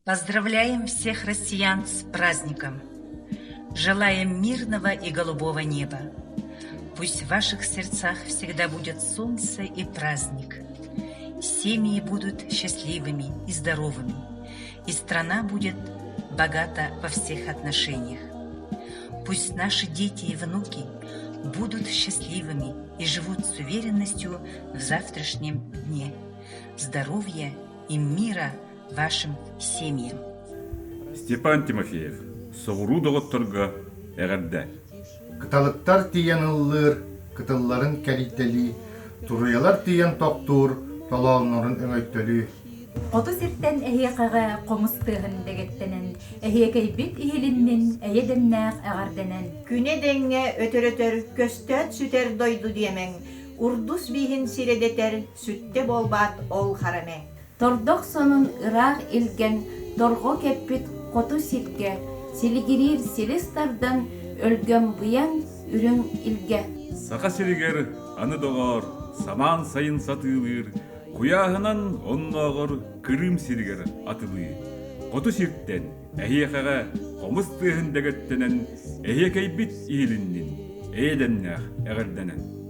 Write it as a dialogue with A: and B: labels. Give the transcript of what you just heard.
A: Поздравляем всех россиян с праздником! Желаем мирного и голубого неба. Пусть в ваших сердцах всегда будет солнце и праздник. Семьи будут счастливыми и здоровыми, и страна будет богата во всех отношениях. Пусть наши дети и внуки будут счастливыми и живут с уверенностью в завтрашнем дне. Здоровья и мира вашим семьям.
B: Степан Тимофеев, соғыру доғыттырға әғірді.
C: Кыталыктар тиен ыллыр, кытылларын кәлиттәли, туруялар тиен тоқтур, толалнорын өңөйттөлі.
D: Оту сирттен әйеқаға қомыстығын дегеттенен, әйекей бит иеліннен, әйеденнәқ әғарденен.
E: Күне денге өтөр-өтөр көстөт сүтер дойду диемен, урдус бейін сиредетер сүтте болбат ол хараме.
D: Тордоқ сонун ырақ илген, торго кеппит қоту сирге, силигирир силистардан өлгөн бұян үрін илге.
B: Сақа сиригер аны доғар, саман сайын сатылыр, куяғынан оннағыр кырым сиригер атылы. Қоту сирттен әйеқаға қомыстығын дәгеттенен әйекей бит иіліннен, әйеденнәқ әғірденен.